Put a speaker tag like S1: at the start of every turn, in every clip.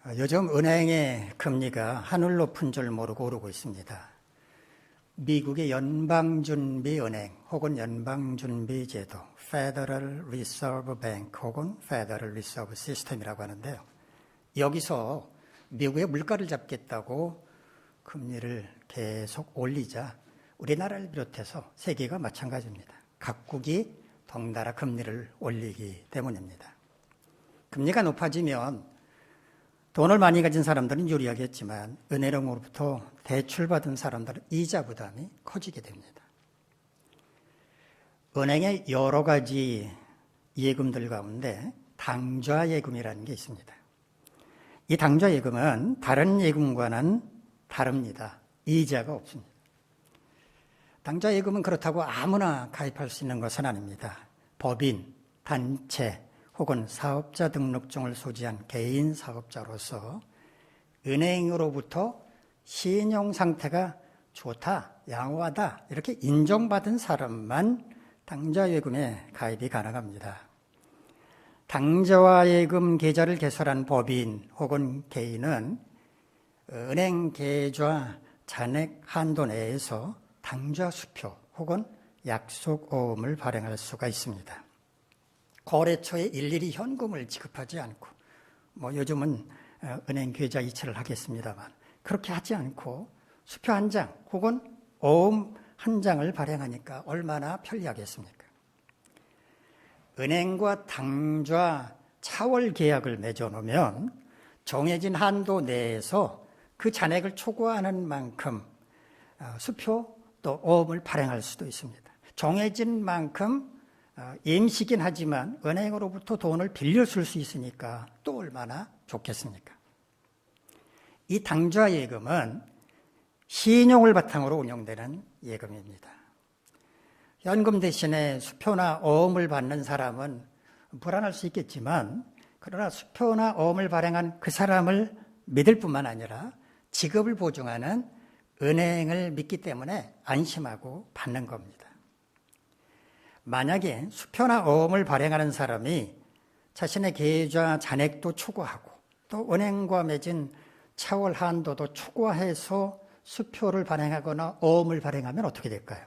S1: 요즘 은행의 금리가 하늘 높은 줄 모르고 오르고 있습니다. 미국의 연방준비은행 혹은 연방준비제도 Federal Reserve Bank 혹은 Federal Reserve System이라고 하는데요. 여기서 미국의 물가를 잡겠다고 금리를 계속 올리자 우리나라를 비롯해서 세계가 마찬가지입니다. 각국이 덩달아 금리를 올리기 때문입니다. 금리가 높아지면 돈을 많이 가진 사람들은 유리하겠지만 은행으로부터 대출받은 사람들은 이자 부담이 커지게 됩니다. 은행의 여러 가지 예금들 가운데 당좌예금이라는 게 있습니다. 이 당좌예금은 다른 예금과는 다릅니다. 이자가 없습니다. 당좌예금은 그렇다고 아무나 가입할 수 있는 것은 아닙니다. 법인, 단체, 혹은 사업자 등록증을 소지한 개인 사업자로서 은행으로부터 신용 상태가 좋다, 양호하다 이렇게 인정받은 사람만 당좌예금에 가입이 가능합니다. 당좌예금 계좌를 개설한 법인 혹은 개인은 은행 계좌 잔액 한도 내에서 당좌수표 혹은 약속어음을 발행할 수가 있습니다. 거래처에 일일이 현금을 지급하지 않고 요즘은 은행 계좌 이체를 하겠습니다만 그렇게 하지 않고 수표 한 장 혹은 어음 한 장을 발행하니까 얼마나 편리하겠습니까? 은행과 당좌 차월 계약을 맺어놓으면 정해진 한도 내에서 그 잔액을 초과하는 만큼 수표 또 어음을 발행할 수도 있습니다. 정해진 만큼 임시긴 하지만 은행으로부터 돈을 빌려 쓸 수 있으니까 또 얼마나 좋겠습니까? 이 당좌예금은 신용을 바탕으로 운영되는 예금입니다. 현금 대신에 수표나 어음을 받는 사람은 불안할 수 있겠지만 그러나 수표나 어음을 발행한 그 사람을 믿을 뿐만 아니라 지급을 보증하는 은행을 믿기 때문에 안심하고 받는 겁니다. 만약에 수표나 어음을 발행하는 사람이 자신의 계좌 잔액도 초과하고 또 은행과 맺은 차월 한도도 초과해서 수표를 발행하거나 어음을 발행하면 어떻게 될까요?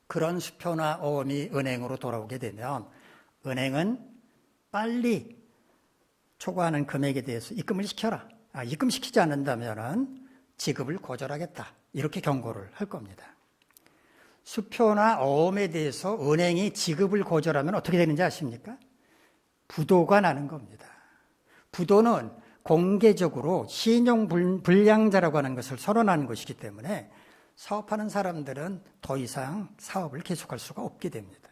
S1: 그런 수표나 어음이 은행으로 돌아오게 되면 은행은 빨리 초과하는 금액에 대해서 입금을 시켜라. 입금시키지 않는다면 지급을 거절하겠다. 이렇게 경고를 할 겁니다. 수표나 어음에 대해서 은행이 지급을 거절하면 어떻게 되는지 아십니까? 부도가 나는 겁니다. 부도는 공개적으로 신용불량자라고 하는 것을 선언하는 것이기 때문에 사업하는 사람들은 더 이상 사업을 계속할 수가 없게 됩니다.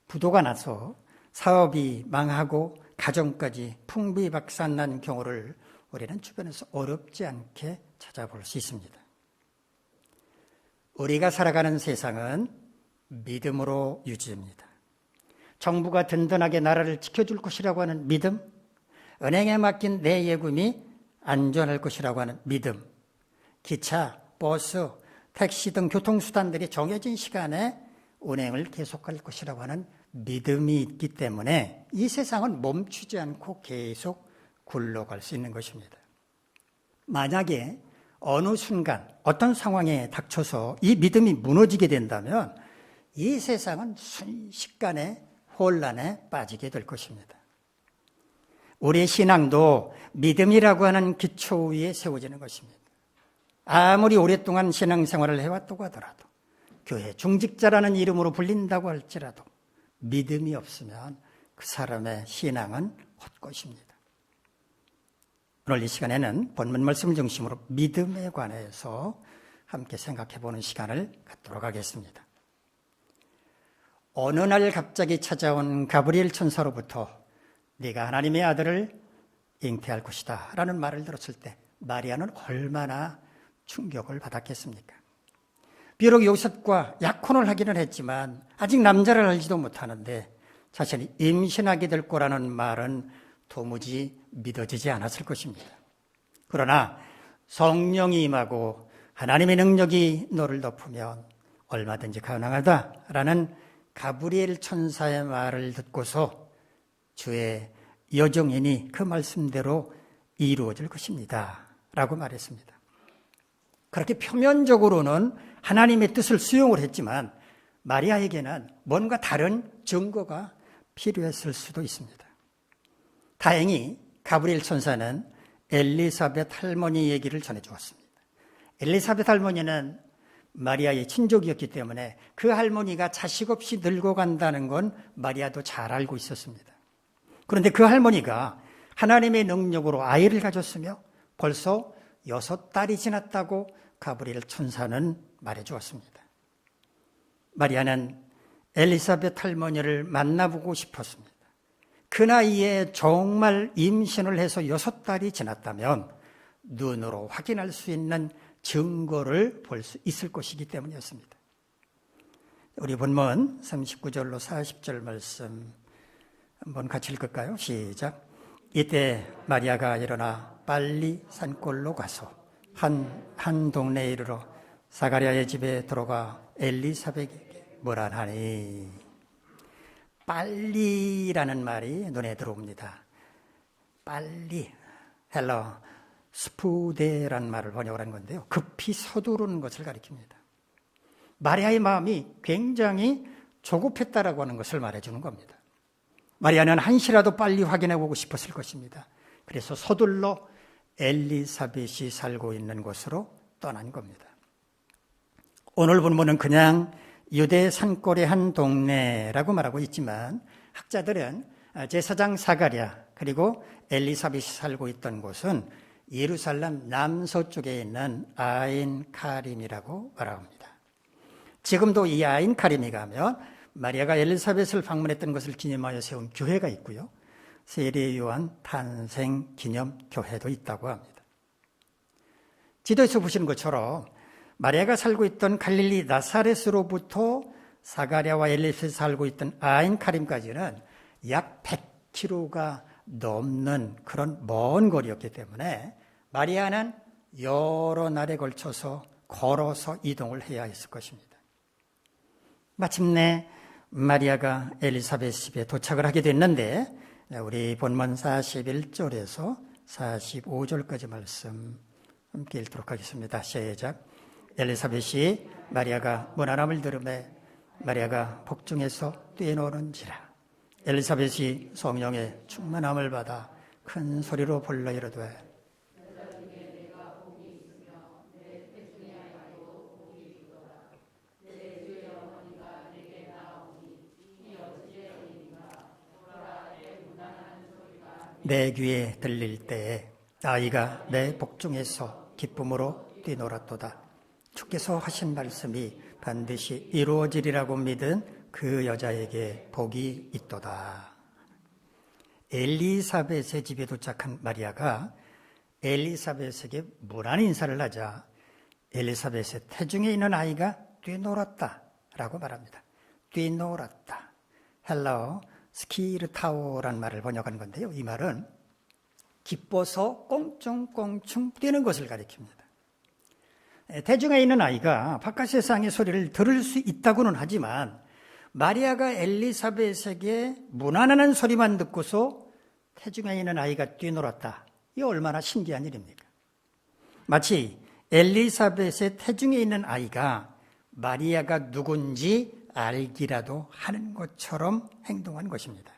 S1: 부도가 나서 사업이 망하고 가정까지 풍비박산난 경우를 우리는 주변에서 어렵지 않게 찾아볼 수 있습니다. 우리가 살아가는 세상은 믿음으로 유지됩니다. 정부가 든든하게 나라를 지켜줄 것이라고 하는 믿음, 은행에 맡긴 내 예금이 안전할 것이라고 하는 믿음, 기차, 버스, 택시 등 교통수단들이 정해진 시간에 운행을 계속할 것이라고 하는 믿음이 있기 때문에 이 세상은 멈추지 않고 계속 굴러갈 수 있는 것입니다. 만약에 어느 순간 어떤 상황에 닥쳐서 이 믿음이 무너지게 된다면 이 세상은 순식간에 혼란에 빠지게 될 것입니다. 우리의 신앙도 믿음이라고 하는 기초 위에 세워지는 것입니다. 아무리 오랫동안 신앙생활을 해왔다고 하더라도 교회 중직자라는 이름으로 불린다고 할지라도 믿음이 없으면 그 사람의 신앙은 헛것입니다. 오늘 이 시간에는 본문 말씀을 중심으로 믿음에 관해서 함께 생각해 보는 시간을 갖도록 하겠습니다. 어느 날 갑자기 찾아온 가브리엘 천사로부터 네가 하나님의 아들을 잉태할 것이다 라는 말을 들었을 때 마리아는 얼마나 충격을 받았겠습니까? 비록 요셉과 약혼을 하기는 했지만 아직 남자를 알지도 못하는데 자신이 임신하게 될 거라는 말은 도무지 믿어지지 않았을 것입니다. 그러나 성령이 임하고 하나님의 능력이 너를 덮으면 얼마든지 가능하다라는 가브리엘 천사의 말을 듣고서 주의 여정이니 그 말씀대로 이루어질 것입니다 라고 말했습니다. 그렇게 표면적으로는 하나님의 뜻을 수용을 했지만 마리아에게는 뭔가 다른 증거가 필요했을 수도 있습니다. 다행히 가브리엘 천사는 엘리사벳 할머니 얘기를 전해주었습니다. 엘리사벳 할머니는 마리아의 친족이었기 때문에 그 할머니가 자식 없이 늙어간다는 건 마리아도 잘 알고 있었습니다. 그런데 그 할머니가 하나님의 능력으로 아이를 가졌으며 벌써 6달이 지났다고 가브리엘 천사는 말해주었습니다. 마리아는 엘리사벳 할머니를 만나보고 싶었습니다. 그 나이에 정말 임신을 해서 6달이 지났다면 눈으로 확인할 수 있는 증거를 볼 수 있을 것이기 때문이었습니다. 우리 본문 39절로 40절 말씀 한번 같이 읽을까요? 시작. 이때 마리아가 일어나 빨리 산골로 가서 한 동네에 이르러 사가랴의 집에 들어가 엘리사벳에게 뭐라 하니. 빨리라는 말이 눈에 들어옵니다. 빨리, 헬러 스푸데라는 말을 번역을 한 건데요. 급히 서두르는 것을 가리킵니다. 마리아의 마음이 굉장히 조급했다라고 하는 것을 말해주는 겁니다. 마리아는 한시라도 빨리 확인해 보고 싶었을 것입니다. 그래서 서둘러 엘리사벳이 살고 있는 곳으로 떠난 겁니다. 오늘 본문은 그냥 유대 산골의 한 동네라고 말하고 있지만 학자들은 제사장 사가랴 그리고 엘리사벳이 살고 있던 곳은 예루살렘 남서쪽에 있는 아인 카림이라고 말합니다. 지금도 이 아인 카림에 가면 마리아가 엘리사벳을 방문했던 것을 기념하여 세운 교회가 있고요. 세례 요한 탄생 기념 교회도 있다고 합니다. 지도에서 보시는 것처럼 마리아가 살고 있던 갈릴리 나사렛으로부터 사가랴와 엘리사벳이 살고 있던 아인 카림까지는 약 100km가 넘는 그런 먼 거리였기 때문에 마리아는 여러 날에 걸쳐서 걸어서 이동을 해야 했을 것입니다. 마침내 마리아가 엘리사벳 집에 도착을 하게 됐는데 우리 본문 41절에서 45절까지 말씀 함께 읽도록 하겠습니다. 시작. 엘리사벳이 마리아가 무난함을 들으매 마리아가 복중에서 뛰노는지라. 엘리사벳이 성령의 충만함을 받아 큰 소리로 불러 이르되 내 귀에 들릴 때에 아이가 내 복중에서 기쁨으로 뛰놀았도다. 주께서 하신 말씀이 반드시 이루어지리라고 믿은 그 여자에게 복이 있도다. 엘리사벳의 집에 도착한 마리아가 엘리사벳에게 무난 인사를 하자 엘리사벳의 태중에 있는 아이가 뛰놀았다 라고 말합니다. 뛰놀았다. 헬라어 스키르타오라는 말을 번역한 건데요. 이 말은 기뻐서 꽁충꽁충 뛰는 것을 가리킵니다. 태중에 있는 아이가 바깥 세상의 소리를 들을 수 있다고는 하지만 마리아가 엘리사벳에게 무난한 소리만 듣고서 태중에 있는 아이가 뛰놀았다. 이 얼마나 신기한 일입니까? 마치 엘리사벳의 태중에 있는 아이가 마리아가 누군지 알기라도 하는 것처럼 행동한 것입니다.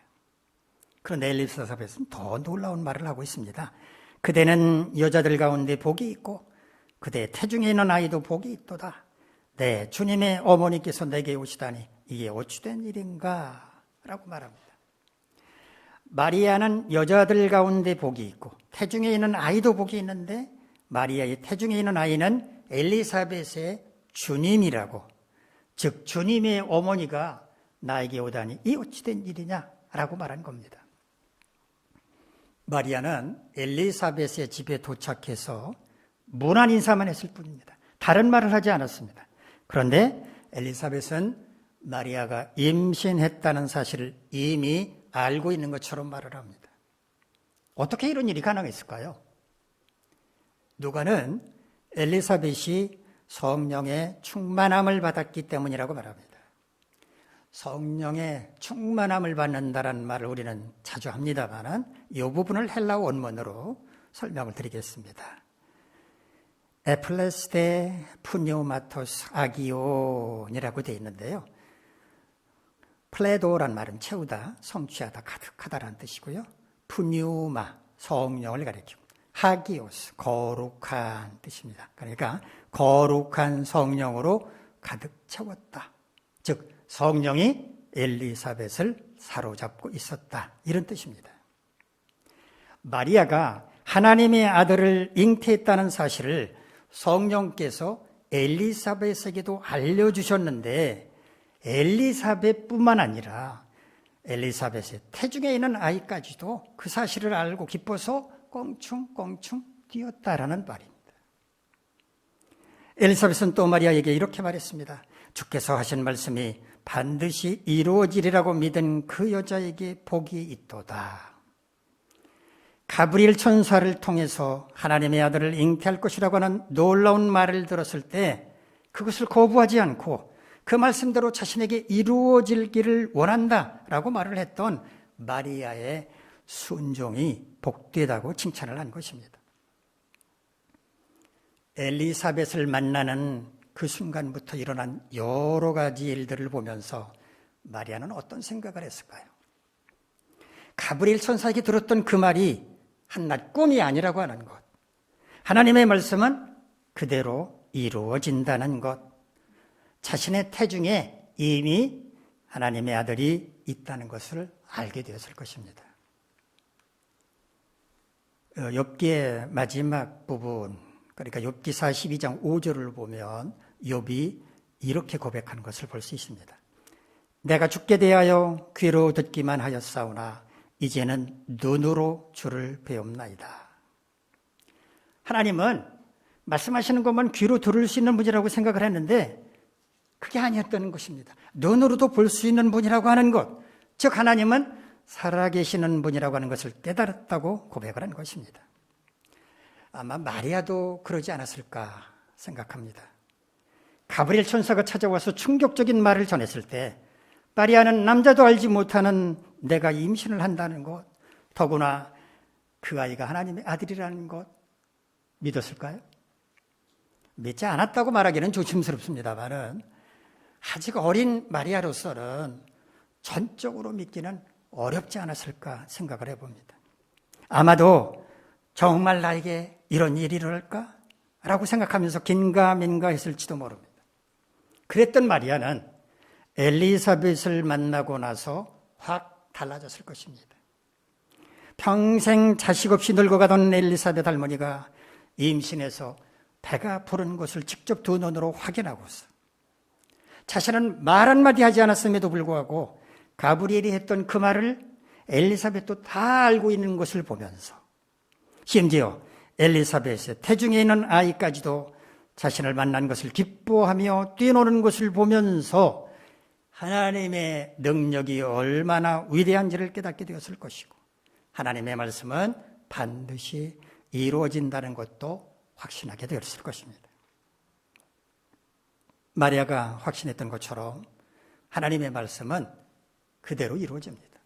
S1: 그런데 엘리사벳은 더 놀라운 말을 하고 있습니다. 그대는 여자들 가운데 복이 있고 그대 태중에 있는 아이도 복이 있도다. 네, 주님의 어머니께서 내게 오시다니 이게 어찌된 일인가? 라고 말합니다. 마리아는 여자들 가운데 복이 있고 태중에 있는 아이도 복이 있는데 마리아의 태중에 있는 아이는 엘리사벳의 주님이라고, 즉 주님의 어머니가 나에게 오다니 이 어찌된 일이냐? 라고 말한 겁니다. 마리아는 엘리사벳의 집에 도착해서 무난 인사만 했을 뿐입니다. 다른 말을 하지 않았습니다. 그런데 엘리사벳은 마리아가 임신했다는 사실을 이미 알고 있는 것처럼 말을 합니다. 어떻게 이런 일이 가능했을까요? 누가는 엘리사벳이 성령의 충만함을 받았기 때문이라고 말합니다. 성령의 충만함을 받는다라는 말을 우리는 자주 합니다만 이 부분을 헬라어 원문으로 설명을 드리겠습니다. 에플레스데 푸뉴마토스 아기온이라고 되어 있는데요. 플레도란 말은 채우다, 성취하다, 가득하다라는 뜻이고요. 푸뉴마, 성령을 가리키고 하기오스, 거룩한 뜻입니다. 그러니까 거룩한 성령으로 가득 채웠다. 즉 성령이 엘리사벳을 사로잡고 있었다. 이런 뜻입니다. 마리아가 하나님의 아들을 잉태했다는 사실을 성령께서 엘리사벳에게도 알려주셨는데 엘리사벳뿐만 아니라 엘리사벳의 태중에 있는 아이까지도 그 사실을 알고 기뻐서 껑충껑충 뛰었다라는 말입니다. 엘리사벳은 또 마리아에게 이렇게 말했습니다. 주께서 하신 말씀이 반드시 이루어지리라고 믿은 그 여자에게 복이 있도다. 가브리엘 천사를 통해서 하나님의 아들을 잉태할 것이라고 하는 놀라운 말을 들었을 때 그것을 거부하지 않고 그 말씀대로 자신에게 이루어질 길을 원한다라고 말을 했던 마리아의 순종이 복되다고 칭찬을 한 것입니다. 엘리사벳을 만나는 그 순간부터 일어난 여러 가지 일들을 보면서 마리아는 어떤 생각을 했을까요? 가브리엘 천사에게 들었던 그 말이 한낱 꿈이 아니라고 하는 것, 하나님의 말씀은 그대로 이루어진다는 것, 자신의 태중에 이미 하나님의 아들이 있다는 것을 알게 되었을 것입니다. 욥기의 마지막 부분, 그러니까 욥기 42장 5절을 보면 욥이 이렇게 고백한 것을 볼 수 있습니다. 내가 죽게 대하여 귀로 듣기만 하였사오나 이제는 눈으로 주를 배웁나이다. 하나님은 말씀하시는 것만 귀로 들을 수 있는 분이라고 생각을 했는데 그게 아니었다는 것입니다. 눈으로도 볼 수 있는 분이라고 하는 것, 즉 하나님은 살아계시는 분이라고 하는 것을 깨달았다고 고백을 한 것입니다. 아마 마리아도 그러지 않았을까 생각합니다. 가브리엘 천사가 찾아와서 충격적인 말을 전했을 때 마리아는 남자도 알지 못하는 내가 임신을 한다는 것, 더구나 그 아이가 하나님의 아들이라는 것 믿었을까요? 믿지 않았다고 말하기는 조심스럽습니다만은 아직 어린 마리아로서는 전적으로 믿기는 어렵지 않았을까 생각을 해봅니다. 아마도 정말 나에게 이런 일이 일어날까? 라고 생각하면서 긴가민가 했을지도 모릅니다. 그랬던 마리아는 엘리사벳을 만나고 나서 확 달라졌을 것입니다. 평생 자식 없이 늙어가던 엘리사벳 할머니가 임신해서 배가 부른 것을 직접 두 눈으로 확인하고서 자신은 말 한마디 하지 않았음에도 불구하고 가브리엘이 했던 그 말을 엘리사벳도 다 알고 있는 것을 보면서 심지어 엘리사벳의 태중에 있는 아이까지도 자신을 만난 것을 기뻐하며 뛰노는 것을 보면서 하나님의 능력이 얼마나 위대한지를 깨닫게 되었을 것이고 하나님의 말씀은 반드시 이루어진다는 것도 확신하게 되었을 것입니다. 마리아가 확신했던 것처럼 하나님의 말씀은 그대로 이루어집니다.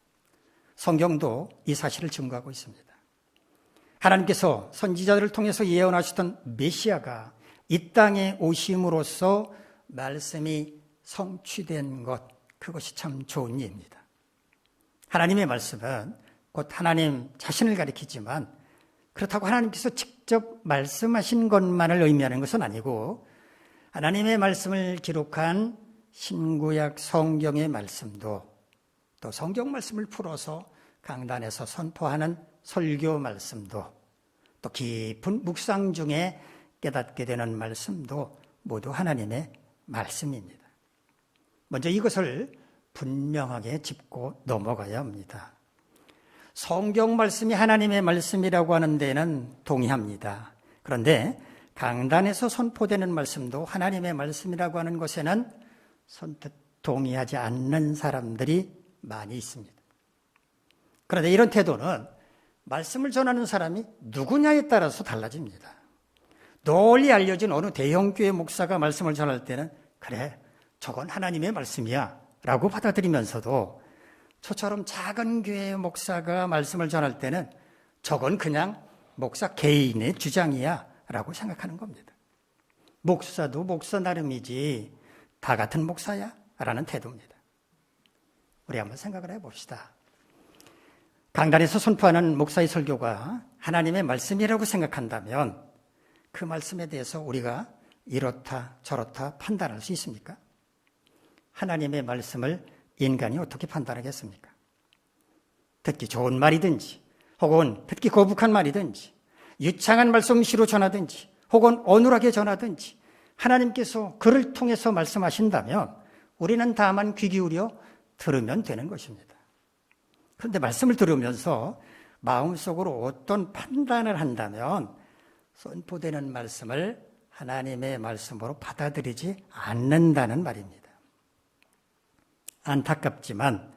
S1: 성경도 이 사실을 증거하고 있습니다. 하나님께서 선지자들을 통해서 예언하셨던 메시아가 이 땅에 오심으로써 말씀이 성취된 것, 그것이 참 좋은 일입니다. 하나님의 말씀은 곧 하나님 자신을 가리키지만 그렇다고 하나님께서 직접 말씀하신 것만을 의미하는 것은 아니고 하나님의 말씀을 기록한 신구약 성경의 말씀도 또 성경 말씀을 풀어서 강단에서 선포하는 설교 말씀도 또 깊은 묵상 중에 깨닫게 되는 말씀도 모두 하나님의 말씀입니다. 먼저 이것을 분명하게 짚고 넘어가야 합니다. 성경 말씀이 하나님의 말씀이라고 하는 데는 동의합니다. 그런데 강단에서 선포되는 말씀도 하나님의 말씀이라고 하는 것에는 선뜻 동의하지 않는 사람들이 많이 있습니다. 그런데 이런 태도는 말씀을 전하는 사람이 누구냐에 따라서 달라집니다. 널리 알려진 어느 대형교회 목사가 말씀을 전할 때는 그래, 저건 하나님의 말씀이야 라고 받아들이면서도 저처럼 작은 교회의 목사가 말씀을 전할 때는 저건 그냥 목사 개인의 주장이야 라고 생각하는 겁니다. 목사도 목사 나름이지 다 같은 목사야? 라는 태도입니다. 우리 한번 생각을 해봅시다. 강단에서 선포하는 목사의 설교가 하나님의 말씀이라고 생각한다면 그 말씀에 대해서 우리가 이렇다 저렇다 판단할 수 있습니까? 하나님의 말씀을 인간이 어떻게 판단하겠습니까? 듣기 좋은 말이든지 혹은 듣기 거북한 말이든지 유창한 말씀시로 전하든지 혹은 어눌하게 전하든지 하나님께서 그를 통해서 말씀하신다면 우리는 다만 귀 기울여 들으면 되는 것입니다. 그런데 말씀을 들으면서 마음속으로 어떤 판단을 한다면 선포되는 말씀을 하나님의 말씀으로 받아들이지 않는다는 말입니다. 안타깝지만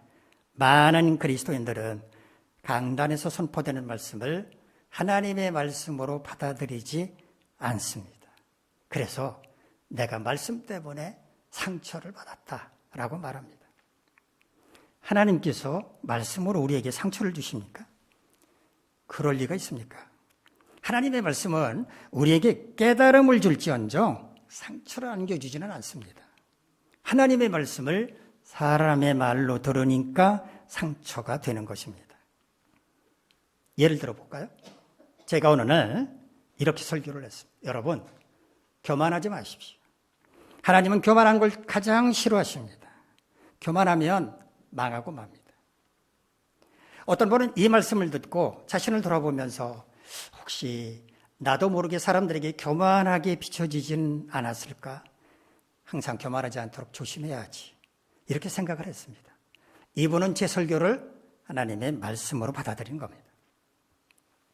S1: 많은 그리스도인들은 강단에서 선포되는 말씀을 하나님의 말씀으로 받아들이지 않습니다. 그래서 내가 말씀 때문에 상처를 받았다라고 말합니다. 하나님께서 말씀으로 우리에게 상처를 주십니까? 그럴 리가 있습니까? 하나님의 말씀은 우리에게 깨달음을 줄지언정 상처를 안겨주지는 않습니다. 하나님의 말씀을 사람의 말로 들으니까 상처가 되는 것입니다. 예를 들어 볼까요? 제가 오늘 이렇게 설교를 했습니다. 여러분, 교만하지 마십시오. 하나님은 교만한 걸 가장 싫어하십니다. 교만하면 망하고 맙니다. 어떤 분은 이 말씀을 듣고 자신을 돌아보면서 혹시 나도 모르게 사람들에게 교만하게 비춰지진 않았을까? 항상 교만하지 않도록 조심해야지. 이렇게 생각을 했습니다. 이분은 제 설교를 하나님의 말씀으로 받아들인 겁니다.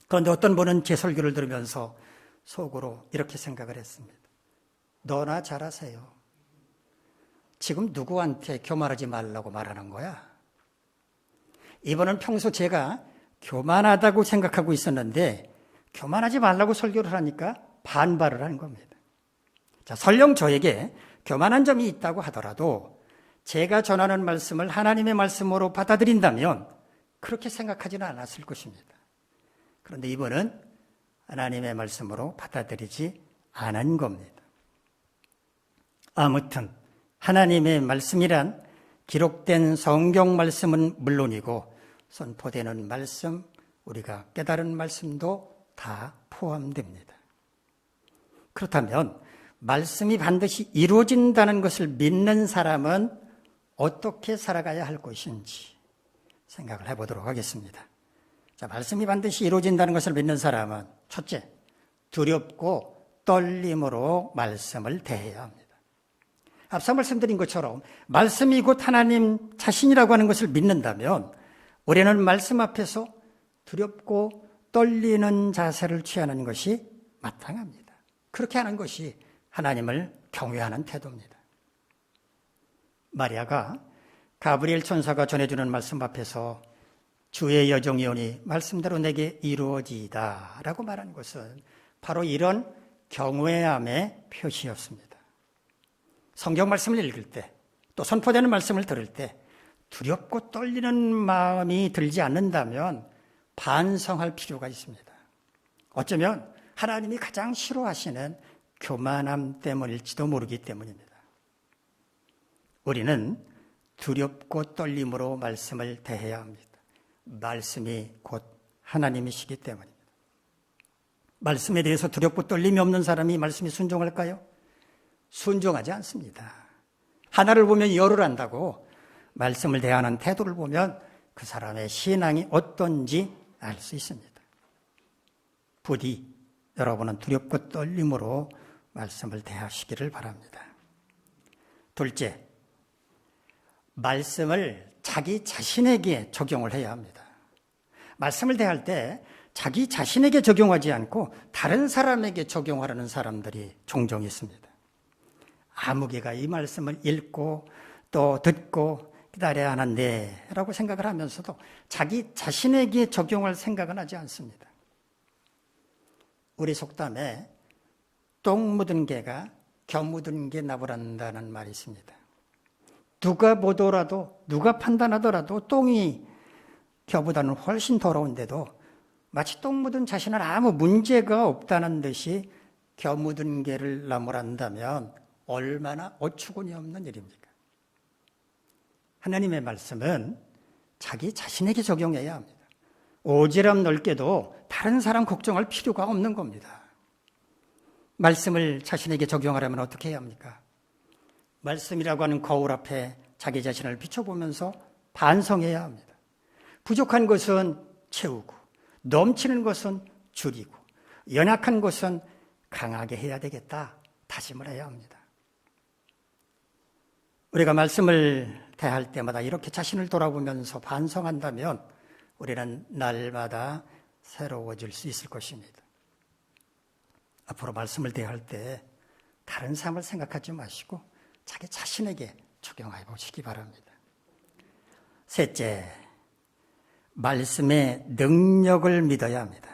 S1: 그런데 어떤 분은 제 설교를 들으면서 속으로 이렇게 생각을 했습니다. 너나 잘하세요. 지금 누구한테 교만하지 말라고 말하는 거야? 이분은 평소 제가 교만하다고 생각하고 있었는데 교만하지 말라고 설교를 하니까 반발을 하는 겁니다. 자, 설령 저에게 교만한 점이 있다고 하더라도 제가 전하는 말씀을 하나님의 말씀으로 받아들인다면 그렇게 생각하지는 않았을 것입니다. 그런데 이분은 하나님의 말씀으로 받아들이지 않은 겁니다. 아무튼 하나님의 말씀이란 기록된 성경 말씀은 물론이고 선포되는 말씀, 우리가 깨달은 말씀도 다 포함됩니다. 그렇다면 말씀이 반드시 이루어진다는 것을 믿는 사람은 어떻게 살아가야 할 것인지 생각을 해보도록 하겠습니다. 자, 말씀이 반드시 이루어진다는 것을 믿는 사람은 첫째, 두렵고 떨림으로 말씀을 대해야 합니다. 앞서 말씀드린 것처럼 말씀이 곧 하나님 자신이라고 하는 것을 믿는다면 우리는 말씀 앞에서 두렵고 떨리는 자세를 취하는 것이 마땅합니다. 그렇게 하는 것이 하나님을 경외하는 태도입니다. 마리아가 가브리엘 천사가 전해주는 말씀 앞에서 주의 여정이오니 말씀대로 내게 이루어지이다 라고 말한 것은 바로 이런 경외함의 표시였습니다. 성경 말씀을 읽을 때, 또 선포되는 말씀을 들을 때 두렵고 떨리는 마음이 들지 않는다면 반성할 필요가 있습니다. 어쩌면 하나님이 가장 싫어하시는 교만함 때문일지도 모르기 때문입니다. 우리는 두렵고 떨림으로 말씀을 대해야 합니다. 말씀이 곧 하나님이시기 때문입니다. 말씀에 대해서 두렵고 떨림이 없는 사람이 말씀에 순종할까요? 순종하지 않습니다. 하나를 보면 열을 안다고 말씀을 대하는 태도를 보면 그 사람의 신앙이 어떤지 알 수 있습니다. 부디 여러분은 두렵고 떨림으로 말씀을 대하시기를 바랍니다. 둘째, 말씀을 자기 자신에게 적용을 해야 합니다. 말씀을 대할 때 자기 자신에게 적용하지 않고 다른 사람에게 적용하려는 사람들이 종종 있습니다. 아무개가 이 말씀을 읽고 또 듣고 기다려야 하는데 라고 생각을 하면서도 자기 자신에게 적용할 생각은 하지 않습니다. 우리 속담에 똥 묻은 개가 겨 묻은 개 나부란다는 말이 있습니다. 누가 보더라도, 누가 판단하더라도 똥이 겨보다는 훨씬 더러운데도 마치 똥 묻은 자신은 아무 문제가 없다는 듯이 겨 묻은 개를 나무란다면 얼마나 어처구니 없는 일입니까? 하나님의 말씀은 자기 자신에게 적용해야 합니다. 오지랖 넓게도 다른 사람 걱정할 필요가 없는 겁니다. 말씀을 자신에게 적용하려면 어떻게 해야 합니까? 말씀이라고 하는 거울 앞에 자기 자신을 비춰보면서 반성해야 합니다. 부족한 것은 채우고, 넘치는 것은 줄이고, 연약한 것은 강하게 해야 되겠다 다짐을 해야 합니다. 우리가 말씀을 대할 때마다 이렇게 자신을 돌아보면서 반성한다면 우리는 날마다 새로워질 수 있을 것입니다. 앞으로 말씀을 대할 때 다른 사람을 생각하지 마시고 자기 자신에게 적용해 보시기 바랍니다. 셋째, 말씀의 능력을 믿어야 합니다.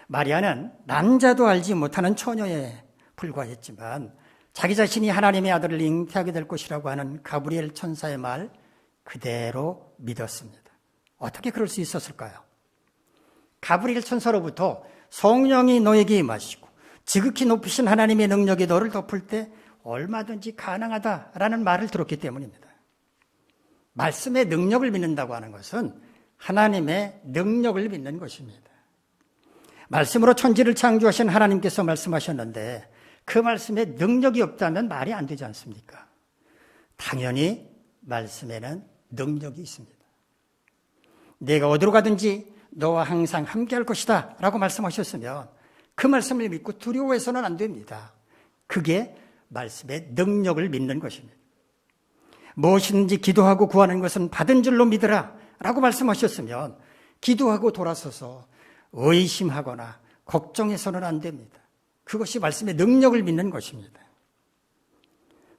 S1: 마리아는 남자도 알지 못하는 처녀에 불과했지만 자기 자신이 하나님의 아들을 잉태하게 될 것이라고 하는 가브리엘 천사의 말 그대로 믿었습니다. 어떻게 그럴 수 있었을까요? 가브리엘 천사로부터 성령이 너에게 임하시고 지극히 높으신 하나님의 능력이 너를 덮을 때 얼마든지 가능하다라는 말을 들었기 때문입니다. 말씀의 능력을 믿는다고 하는 것은 하나님의 능력을 믿는 것입니다. 말씀으로 천지를 창조하신 하나님께서 말씀하셨는데 그 말씀에 능력이 없다면 말이 안 되지 않습니까? 당연히 말씀에는 능력이 있습니다. 내가 어디로 가든지 너와 항상 함께할 것이다 라고 말씀하셨으면 그 말씀을 믿고 두려워해서는 안 됩니다. 그게 말씀의 능력을 믿는 것입니다. 무엇이든지 기도하고 구하는 것은 받은 줄로 믿으라 라고 말씀하셨으면 기도하고 돌아서서 의심하거나 걱정해서는 안 됩니다. 그것이 말씀의 능력을 믿는 것입니다.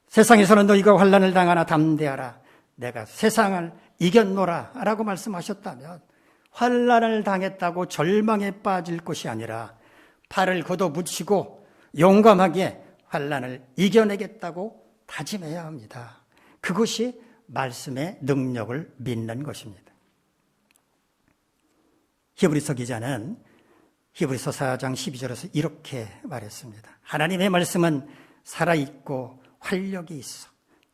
S1: 세상에서는 너희가 환난을 당하나 담대하라. 내가 세상을 이겼노라 라고 말씀하셨다면 환난을 당했다고 절망에 빠질 것이 아니라 팔을 걷어붙이고 용감하게 환난을 이겨내겠다고 다짐해야 합니다. 그것이 말씀의 능력을 믿는 것입니다. 히브리서 기자는 히브리서 4장 12절에서 이렇게 말했습니다. 하나님의 말씀은 살아있고 활력이 있어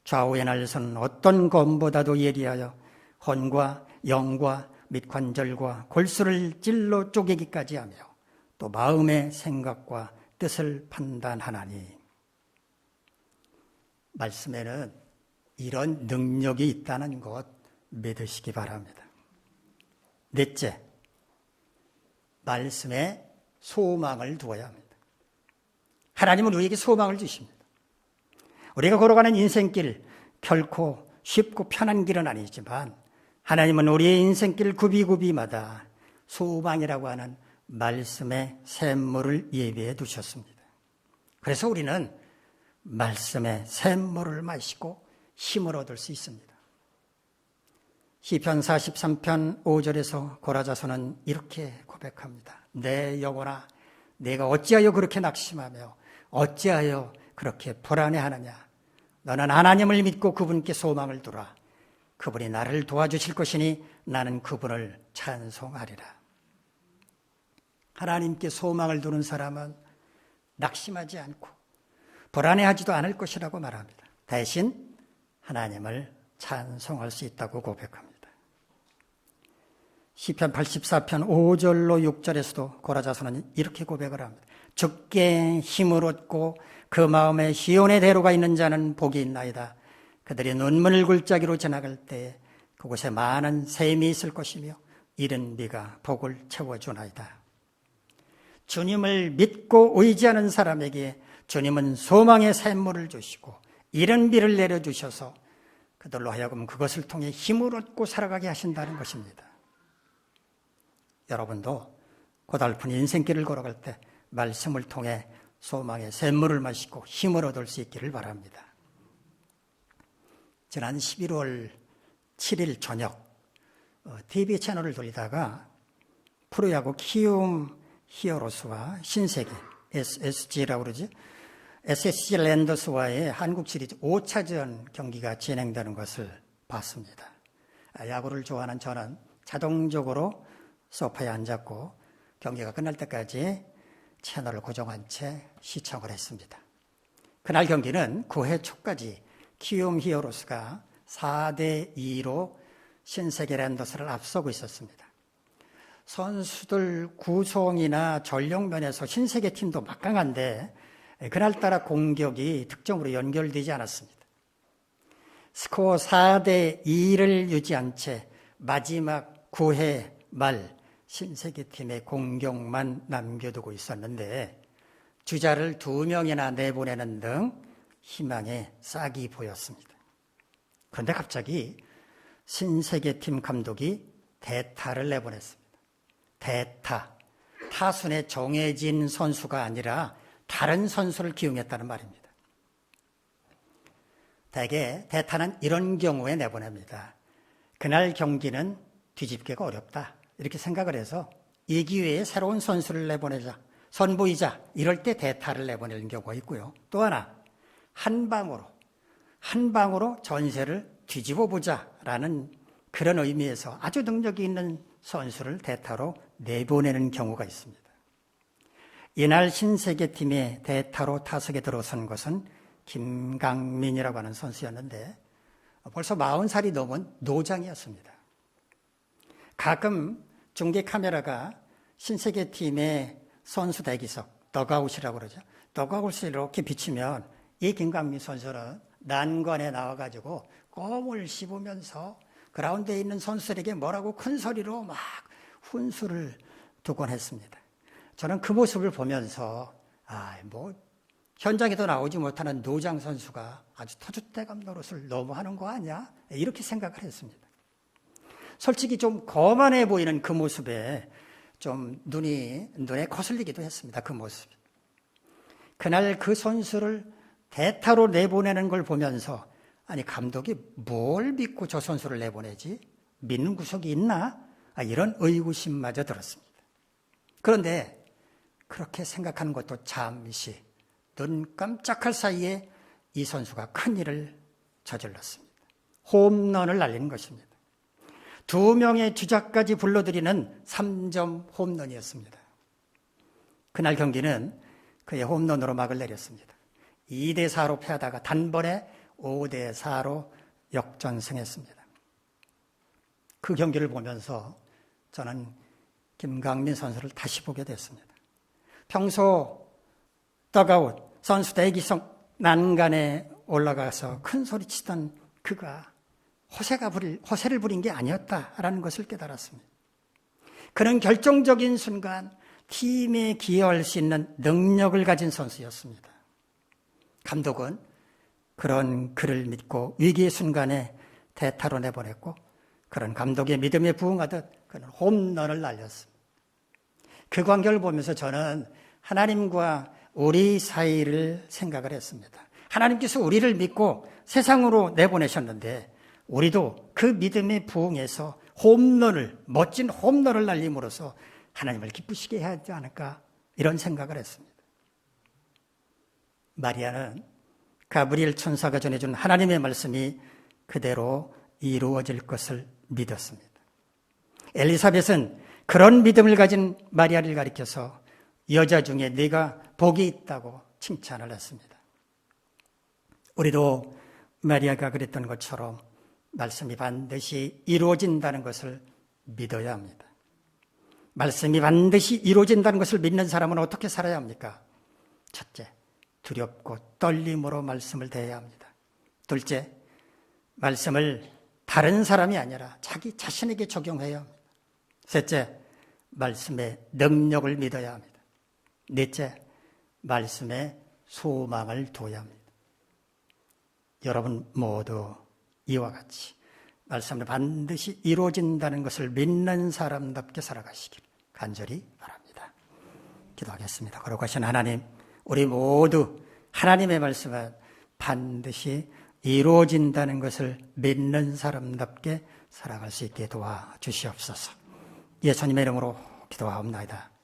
S1: 좌우의 날선 어떤 검보다도 예리하여 혼과 영과 및 관절과 골수를 찔러 쪼개기까지 하며 또 마음의 생각과 뜻을 판단하나니. 말씀에는 이런 능력이 있다는 것 믿으시기 바랍니다. 넷째, 말씀에 소망을 두어야 합니다. 하나님은 우리에게 소망을 주십니다. 우리가 걸어가는 인생길 결코 쉽고 편한 길은 아니지만 하나님은 우리의 인생길 굽이굽이마다 소망이라고 하는 말씀의 샘물을 예비해 두셨습니다. 그래서 우리는 말씀의 샘물을 마시고 힘을 얻을 수 있습니다. 시편 43편 5절에서 고라자서는 이렇게 고백합니다. 내 영혼아, 내가 어찌하여 그렇게 낙심하며 어찌하여 그렇게 불안해하느냐. 너는 하나님을 믿고 그분께 소망을 두라. 그분이 나를 도와주실 것이니 나는 그분을 찬송하리라. 하나님께 소망을 두는 사람은 낙심하지 않고 불안해하지도 않을 것이라고 말합니다. 대신 하나님을 찬송할 수 있다고 고백합니다. 시편 84편 5절로 6절에서도 고라자서는 이렇게 고백을 합니다. 주께 힘을 얻고 그 마음에 시온의 대로가 있는 자는 복이 있나이다. 그들이 눈물 골짜기로 지나갈 때 그곳에 많은 샘이 있을 것이며 이른 비가 복을 채워주나이다. 주님을 믿고 의지하는 사람에게 주님은 소망의 샘물을 주시고 이른 비를 내려주셔서 그들로 하여금 그것을 통해 힘을 얻고 살아가게 하신다는 것입니다. 여러분도 고달픈 인생길을 걸어갈 때 말씀을 통해 소망의 샘물을 마시고 힘을 얻을 수 있기를 바랍니다. 지난 11월 7일 저녁 TV 채널을 돌리다가 프로야구 키움 히어로스와 신세계 SSG라고 그러지, SSC 랜더스와의 한국 시리즈 5차전 경기가 진행되는 것을 봤습니다. 야구를 좋아하는 저는 자동적으로 소파에 앉았고 경기가 끝날 때까지 채널을 고정한 채 시청을 했습니다. 그날 경기는 9회 초까지 키움 히어로스가 4대2로 신세계 랜더스를 앞서고 있었습니다. 선수들 구성이나 전력 면에서 신세계 팀도 막강한데 그날따라 공격이 득점으로 연결되지 않았습니다. 스코어 4대2를 유지한 채 마지막 9회 말 신세계 팀의 공격만 남겨두고 있었는데 주자를 2명이나 내보내는 등 희망의 싹이 보였습니다. 그런데 갑자기 신세계 팀 감독이 대타를 내보냈습니다. 대타, 타순에 정해진 선수가 아니라 다른 선수를 기용했다는 말입니다. 대개 대타는 이런 경우에 내보냅니다. 그날 경기는 뒤집기가 어렵다 이렇게 생각을 해서 이 기회에 새로운 선수를 내보내자, 선보이자 이럴 때 대타를 내보내는 경우가 있고요. 또 하나 한 방으로 전세를 뒤집어 보자라는 그런 의미에서 아주 능력이 있는 선수를 대타로 내보내는 경우가 있습니다. 이날 신세계팀의 대타로 타석에 들어선 것은 김강민이라고 하는 선수였는데 벌써 40살이 넘은 노장이었습니다. 가끔 중계 카메라가 신세계팀의 선수 대기석, 덕아웃이라고 그러죠. 덕아웃을 이렇게 비치면 이 김강민 선수는 난관에 나와가지고 껌을 씹으면서 그라운드에 있는 선수들에게 뭐라고 큰 소리로 막 훈수를 두곤 했습니다. 저는 그 모습을 보면서 현장에도 나오지 못하는 노장 선수가 아주 터줏대감 노릇을 너무 하는 거 아니야? 이렇게 생각을 했습니다. 솔직히 좀 거만해 보이는 그 모습에 좀 눈에 거슬리기도 했습니다. 그 모습이. 그날 그 선수를 대타로 내보내는 걸 보면서 아니 감독이 뭘 믿고 저 선수를 내보내지? 믿는 구석이 있나? 이런 의구심마저 들었습니다. 그런데 그렇게 생각하는 것도 잠시 눈 깜짝할 사이에 이 선수가 큰일을 저질렀습니다. 홈런을 날리는 것입니다. 2명의 주자까지 불러들이는 3점 홈런이었습니다. 그날 경기는 그의 홈런으로 막을 내렸습니다. 2대4로 패하다가 단번에 5대4로 역전승했습니다. 그 경기를 보면서 저는 김강민 선수를 다시 보게 됐습니다. 평소 덕아웃, 선수 대기석 난간에 올라가서 큰 소리 치던 그가 허세를 부린 게 아니었다라는 것을 깨달았습니다. 그는 결정적인 순간 팀에 기여할 수 있는 능력을 가진 선수였습니다. 감독은 그런 그를 믿고 위기의 순간에 대타로 내보냈고 그런 감독의 믿음에 부응하듯 그는 홈런을 날렸습니다. 그 광경을 보면서 저는 하나님과 우리 사이를 생각을 했습니다. 하나님께서 우리를 믿고 세상으로 내보내셨는데 우리도 그 믿음에 부응해서 멋진 홈런을 날림으로써 하나님을 기쁘시게 해야 하지 않을까 이런 생각을 했습니다. 마리아는 가브리엘 천사가 전해준 하나님의 말씀이 그대로 이루어질 것을 믿었습니다. 엘리사벳은 그런 믿음을 가진 마리아를 가리켜서 여자 중에 네가 복이 있다고 칭찬을 했습니다. 우리도 마리아가 그랬던 것처럼 말씀이 반드시 이루어진다는 것을 믿어야 합니다. 말씀이 반드시 이루어진다는 것을 믿는 사람은 어떻게 살아야 합니까? 첫째, 두렵고 떨림으로 말씀을 대해야 합니다. 둘째, 말씀을 다른 사람이 아니라 자기 자신에게 적용해야 합니다. 셋째, 말씀의 능력을 믿어야 합니다. 넷째, 말씀에 소망을 둬야 합니다. 여러분 모두 이와 같이 말씀을 반드시 이루어진다는 것을 믿는 사람답게 살아가시길 간절히 바랍니다. 기도하겠습니다. 거룩하신 하나님, 우리 모두 하나님의 말씀은 반드시 이루어진다는 것을 믿는 사람답게 살아갈 수 있게 도와주시옵소서. 예수님의 이름으로 기도하옵나이다.